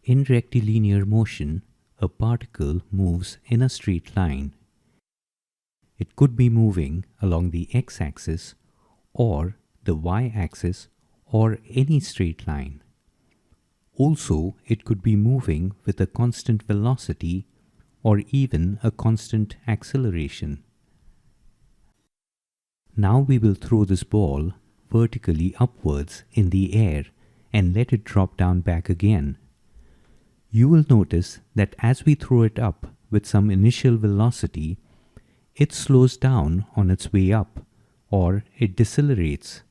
In rectilinear motion, a particle moves in a straight line. It could be moving along the x-axis or the y-axis or any straight line. Also, it could be moving with a constant velocity or even a constant acceleration. Now we will throw this ball vertically upwards in the air and let it drop down back again. You will notice that as we throw it up with some initial velocity, it slows down on its way up, or it decelerates.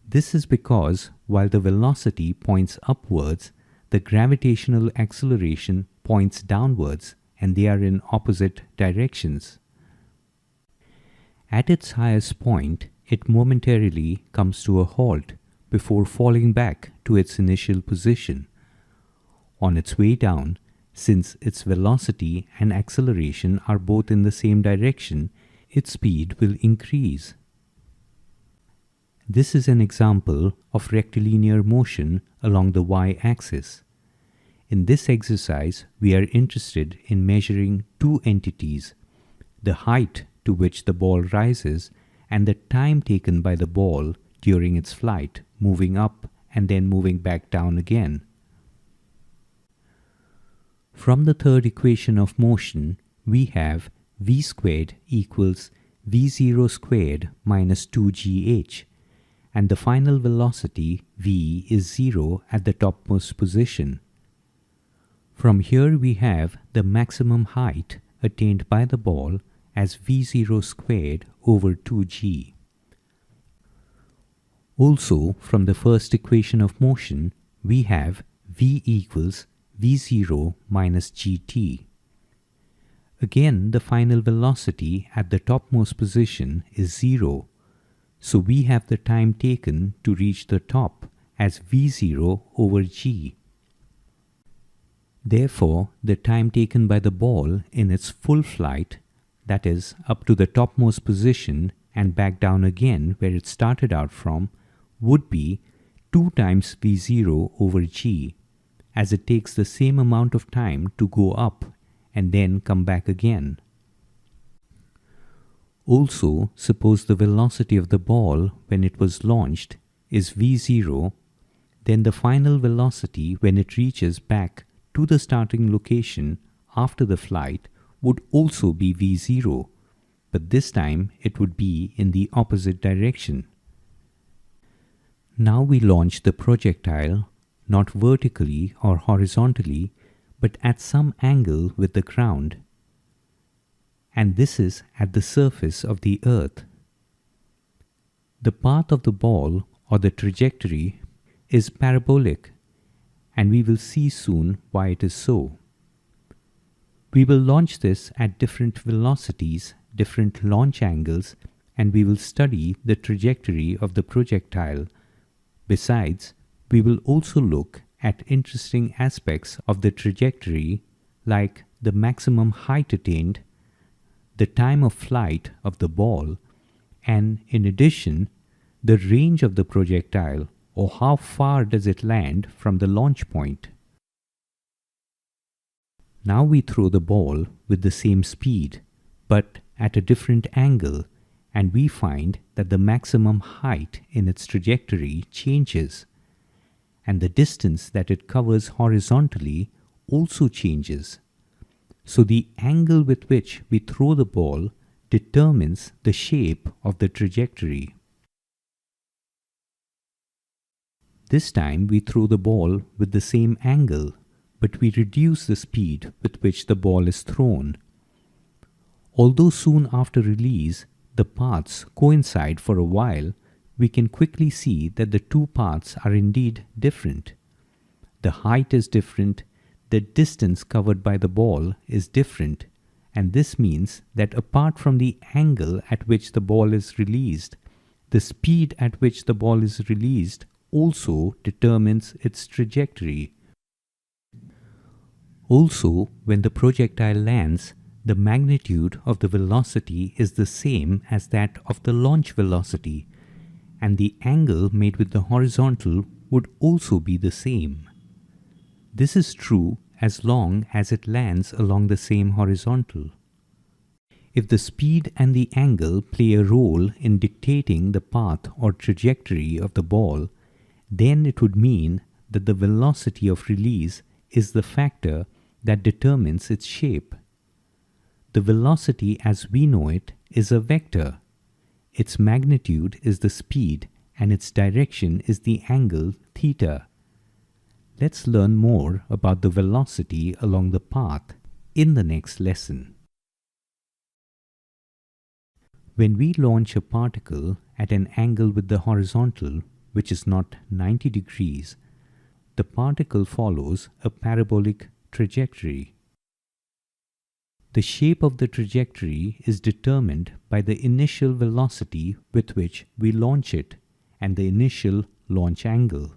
This is because while the velocity points upwards, the gravitational acceleration points downwards, and they are in opposite directions. At its highest point, it momentarily comes to a halt before falling back to its initial position. On its way down, since its velocity and acceleration are both in the same direction, its speed will increase. This is an example of rectilinear motion along the y-axis. In this exercise, we are interested in measuring two entities, the height to which the ball rises and the time taken by the ball during its flight, moving up and then moving back down again. From the third equation of motion, we have v squared equals v0 squared minus 2gh, and the final velocity v is 0 at the topmost position. From here we have the maximum height attained by the ball as v0 squared over 2g. Also, from the first equation of motion, we have v equals v0 minus gt. Again, the final velocity at the topmost position is 0, so we have the time taken to reach the top as v0 over g. Therefore, the time taken by the ball in its full flight, that is, up to the topmost position and back down again where it started out from, would be 2 times v0 over g, as it takes the same amount of time to go up and then come back again. Also, suppose the velocity of the ball when it was launched is v0, then the final velocity when it reaches back to the starting location after the flight would also be v0, but this time it would be in the opposite direction. Now we launch the projectile not vertically or horizontally, but at some angle with the ground. And this is at the surface of the earth. The path of the ball or the trajectory is parabolic, and we will see soon why it is so. We will launch this at different velocities, different launch angles, and we will study the trajectory of the projectile. Besides, we will also look at interesting aspects of the trajectory like the maximum height attained, the time of flight of the ball, and in addition, the range of the projectile or how far does it land from the launch point. Now we throw the ball with the same speed, but at a different angle, and we find that the maximum height in its trajectory changes, and the distance that it covers horizontally also changes. So the angle with which we throw the ball determines the shape of the trajectory. This time we throw the ball with the same angle, but we reduce the speed with which the ball is thrown. Although soon after release, the paths coincide for a while, we can quickly see that the two paths are indeed different. The height is different, the distance covered by the ball is different, and this means that apart from the angle at which the ball is released, the speed at which the ball is released also determines its trajectory. Also, when the projectile lands, the magnitude of the velocity is the same as that of the launch velocity, and the angle made with the horizontal would also be the same. This is true as long as it lands along the same horizontal. If the speed and the angle play a role in dictating the path or trajectory of the ball, then it would mean that the velocity of release is the factor that determines its shape. The velocity as we know it is a vector. Its magnitude is the speed and its direction is the angle theta. Let's learn more about the velocity along the path in the next lesson. When we launch a particle at an angle with the horizontal, which is not 90 degrees, the particle follows a parabolic trajectory. The shape of the trajectory is determined by the initial velocity with which we launch it and the initial launch angle.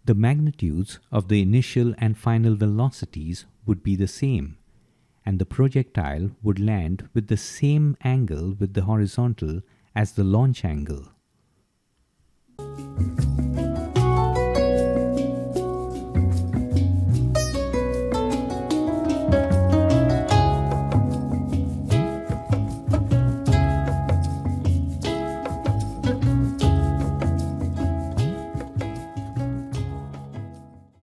The magnitudes of the initial and final velocities would be the same, and the projectile would land with the same angle with the horizontal as the launch angle.